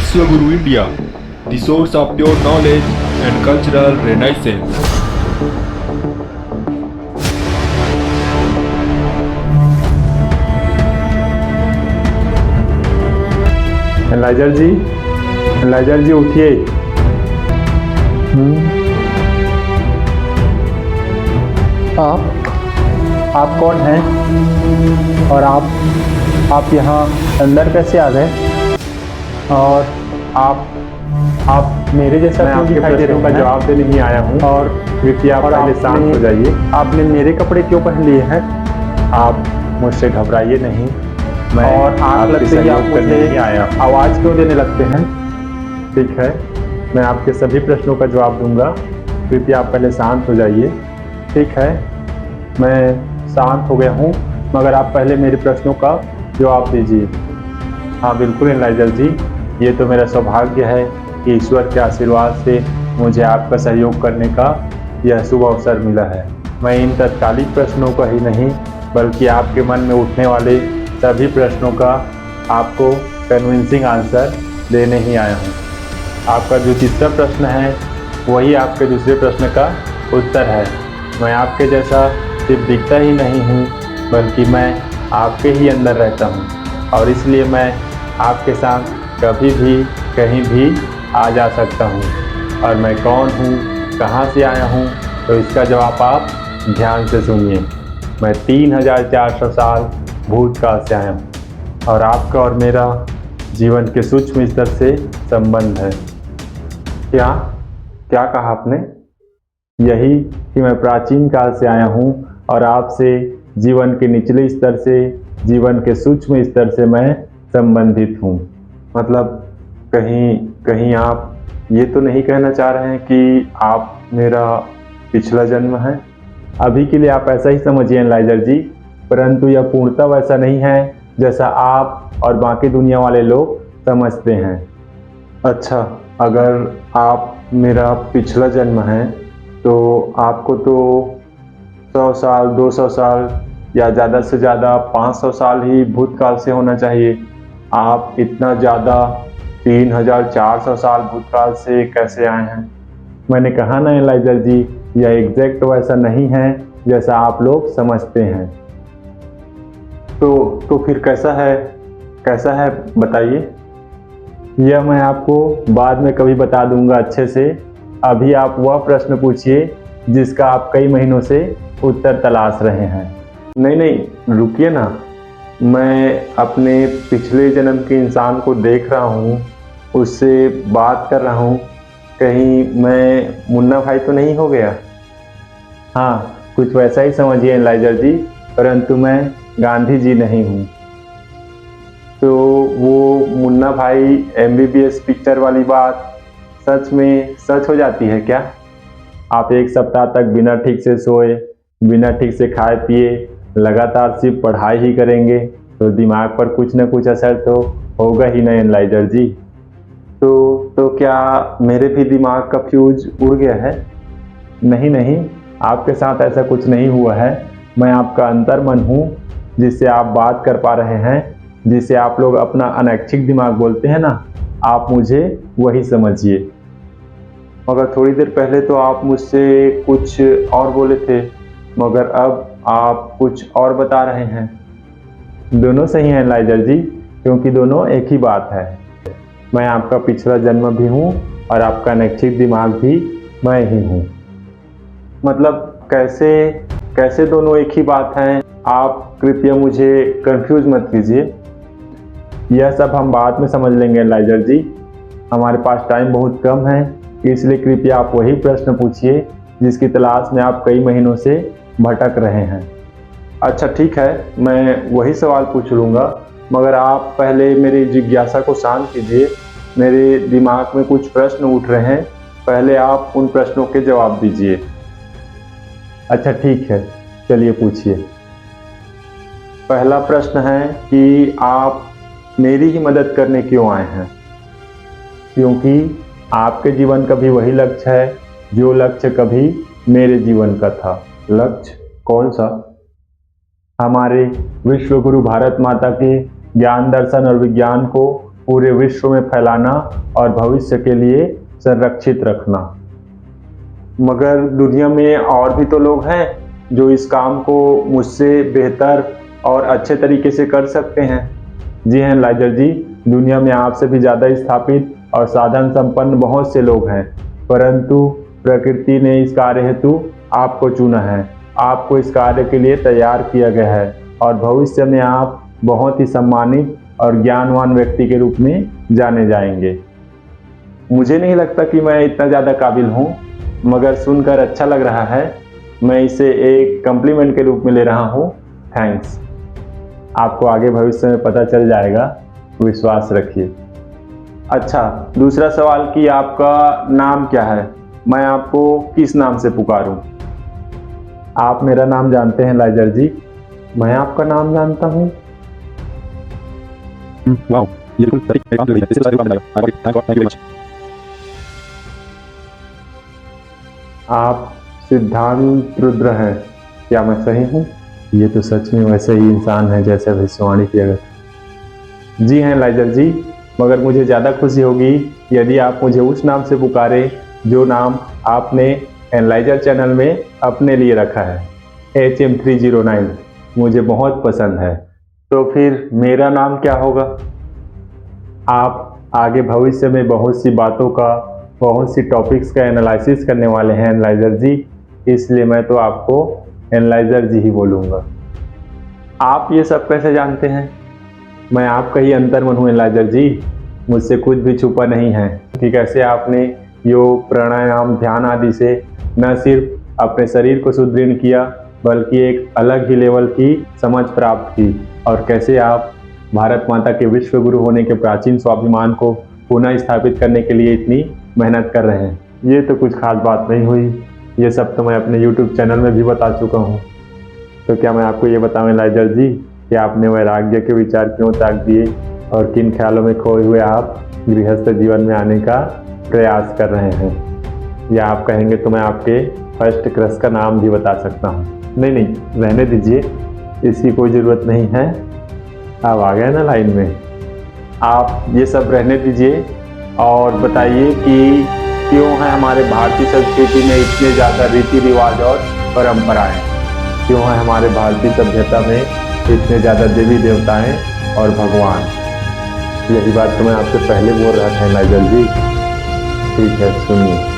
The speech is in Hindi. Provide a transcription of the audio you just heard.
Vishwaguru India, the source of pure knowledge and cultural renaissance. Analyser ji उठिए। आप कौन हैं और आप यहाँ अंदर कैसे आ गए? और आप मेरे जैसा क्यों दिखाई दे रहे हैं? का जवाब देने नहीं आया हूँ और कृपया आप पहले शांत हो जाइए। आपने मेरे कपड़े क्यों पहन लिए हैं? आप मुझसे घबराइए नहीं, और आग लगते ही आप करने नहीं आया। आवाज क्यों देने लगते हैं? ठीक है, मैं आपके सभी प्रश्नों का जवाब दूंगा, कृपया आप पहले शांत हो जाइए। ठीक है, मैं शांत हो गया हूँ, मगर आप पहले मेरे प्रश्नों का जवाब दीजिए। हाँ बिल्कुल एनालाइजर जी, ये तो मेरा सौभाग्य है कि ईश्वर के आशीर्वाद से मुझे आपका सहयोग करने का यह शुभ अवसर मिला है। मैं इन तत्कालिक प्रश्नों का ही नहीं बल्कि आपके मन में उठने वाले सभी प्रश्नों का आपको कन्विंसिंग आंसर देने ही आया हूँ। आपका जो तीसरा प्रश्न है वही आपके दूसरे प्रश्न का उत्तर है। मैं आपके जैसा सिर्फ दिखता ही नहीं हूँ बल्कि मैं आपके ही अंदर रहता हूँ, और इसलिए मैं आपके साथ कभी भी कहीं भी आ जा सकता हूँ। और मैं कौन हूँ, कहाँ से आया हूँ, तो इसका जवाब आप ध्यान से सुनिए। मैं 3400 साल भूतकाल से आया हूँ और आपका और मेरा जीवन के सूक्ष्म स्तर से संबंध है। क्या कहा आपने? यही कि मैं प्राचीन काल से आया हूँ और आपसे जीवन के निचले स्तर से, जीवन के सूक्ष्म स्तर से मैं संबंधित हूँ। मतलब कहीं आप ये तो नहीं कहना चाह रहे हैं कि आप मेरा पिछला जन्म है? अभी के लिए आप ऐसा ही समझिए एनालाइजर जी, परंतु यह पूर्णतः वैसा नहीं है जैसा आप और बाकी दुनिया वाले लोग समझते हैं। अच्छा, अगर आप मेरा पिछला जन्म है तो आपको तो 100 साल, 200 साल या ज़्यादा से ज़्यादा 500 साल ही भूतकाल से होना चाहिए। आप इतना ज़्यादा 3400 साल भूतकाल से कैसे आए हैं? मैंने कहा ना एनालाइजर जी, यह एग्जैक्ट वैसा नहीं है जैसा आप लोग समझते हैं। तो फिर कैसा है बताइए। यह मैं आपको बाद में कभी बता दूंगा अच्छे से। अभी आप वह प्रश्न पूछिए जिसका आप कई महीनों से उत्तर तलाश रहे हैं। नहीं रुकिए ना, मैं अपने पिछले जन्म के इंसान को देख रहा हूँ, उससे बात कर रहा हूँ। कहीं मैं मुन्ना भाई तो नहीं हो गया? हाँ, कुछ वैसा ही समझिए एनालाइजर जी, परंतु मैं गांधी जी नहीं हूँ। तो वो मुन्ना भाई MBBS पिक्चर वाली बात सच में सच हो जाती है क्या? आप एक सप्ताह तक बिना ठीक से सोए, बिना ठीक से खाए पिए लगातार सिर्फ पढ़ाई ही करेंगे तो दिमाग पर कुछ न कुछ असर तो होगा ही ना एनालाइजर जी। तो क्या मेरे भी दिमाग का फ्यूज उड़ गया है? नहीं, आपके साथ ऐसा कुछ नहीं हुआ है। मैं आपका अंतर्मन हूँ जिससे आप बात कर पा रहे हैं, जिसे आप लोग अपना अनैच्छिक दिमाग बोलते हैं ना, आप मुझे वही समझिए। मगर थोड़ी देर पहले तो आप मुझसे कुछ और बोले थे, मगर अब आप कुछ और बता रहे हैं। दोनों सही हैं एनालाइजर जी, क्योंकि दोनों एक ही बात है। मैं आपका पिछला जन्म भी हूँ और आपका अनैच्छिक दिमाग भी मैं ही हूँ। मतलब कैसे दोनों एक ही बात हैं? आप कृपया मुझे कंफ्यूज मत कीजिए। यह सब हम बाद में समझ लेंगे एनालाइजर जी, हमारे पास टाइम बहुत कम है, इसलिए कृपया आप वही प्रश्न पूछिए जिसकी तलाश में आप कई महीनों से भटक रहे हैं। अच्छा ठीक है, मैं वही सवाल पूछ लूँगा, मगर आप पहले मेरी जिज्ञासा को शांत कीजिए। मेरे दिमाग में कुछ प्रश्न उठ रहे हैं, पहले आप उन प्रश्नों के जवाब दीजिए। अच्छा ठीक है, चलिए पूछिए। पहला प्रश्न है कि आप मेरी ही मदद करने क्यों आए हैं? क्योंकि आपके जीवन का भी वही लक्ष्य है जो लक्ष्य कभी मेरे जीवन का था। लक्ष्य कौन सा? हमारे विश्व गुरु भारत माता के ज्ञान, दर्शन और विज्ञान को पूरे विश्व में फैलाना और भविष्य के लिए संरक्षित रखना। मगर दुनिया में और भी तो लोग हैं जो इस काम को मुझसे बेहतर और अच्छे तरीके से कर सकते हैं। जी हाँ एनालाइजर जी, दुनिया में आपसे भी ज़्यादा स्थापित और साधन संपन्न बहुत से लोग हैं, परंतु प्रकृति ने इस कार्य हेतु आपको चुना है। आपको इस कार्य के लिए तैयार किया गया है और भविष्य में आप बहुत ही सम्मानित और ज्ञानवान व्यक्ति के रूप में जाने जाएंगे। मुझे नहीं लगता कि मैं इतना ज़्यादा काबिल हूँ, मगर सुनकर अच्छा लग रहा है। मैं इसे एक कम्प्लीमेंट के रूप में ले रहा हूँ। थैंक्स। आपको आगे भविष्य में पता चल जाएगा, विश्वास रखिए। अच्छा, दूसरा सवाल कि आपका नाम क्या है? मैं आपको किस नाम से पुकारूं? आप मेरा नाम जानते हैं लाइजर जी? मैं आपका नाम जानता हूं। वाओ, ये बिल्कुल सही काम कर रही है। इससे सारे काम बन जाएगा। Thank you very much. आप सिद्धांत रुद्र हैं, क्या मैं सही हूं? ये तो सच में वैसे ही इंसान है जैसे भविष्यवाणी किया गया। जी हैं लाइजर जी, मगर मुझे ज़्यादा खुशी होगी यदि आप मुझे उस नाम से पुकारे जो नाम आपने एनालाइजर चैनल में अपने लिए रखा है, HM309। मुझे बहुत पसंद है। तो फिर मेरा नाम क्या होगा? आप आगे भविष्य में बहुत सी बातों का, बहुत सी टॉपिक्स का एनालिसिस करने वाले हैं एनालाइजर जी, इसलिए मैं तो आपको एनालाइजर जी ही बोलूँगा। आप ये सब कैसे जानते हैं? मैं आपका ही अंतर्मन हूँ एनालाइजर जी, मुझसे कुछ भी छुपा नहीं है कि कैसे आपने योग, प्राणायाम, ध्यान आदि से न सिर्फ अपने शरीर को सुदृढ़ किया, बल्कि एक अलग ही लेवल की समझ प्राप्त की, और कैसे आप भारत माता के विश्व गुरु होने के प्राचीन स्वाभिमान को पुनः स्थापित करने के लिए इतनी मेहनत कर रहे हैं। ये तो कुछ खास बात नहीं हुई, ये सब तो मैं अपने YouTube चैनल में भी बता चुका हूँ। तो क्या मैं आपको ये बताऊँ एनालाइजर जी कि आपने वैराग्य के विचार क्यों त्याग दिए और किन ख्यालों में खोए हुए आप गृहस्थ जीवन में आने का प्रयास कर रहे हैं? या आप कहेंगे तो मैं आपके फर्स्ट क्रश का नाम भी बता सकता हूँ। नहीं, रहने दीजिए, इसकी कोई ज़रूरत नहीं है। आप आ गए ना लाइन में। आप ये सब रहने दीजिए और बताइए कि क्यों है हमारे भारतीय संस्कृति में इतने ज़्यादा रीति रिवाज और परंपराएं? क्यों है हमारे भारतीय सभ्यता में इतने ज़्यादा देवी देवताएं और भगवान? यही बात तो मैं आपसे पहले बोल रहा था एनालाइजर जी। ठीक है, सुनिए।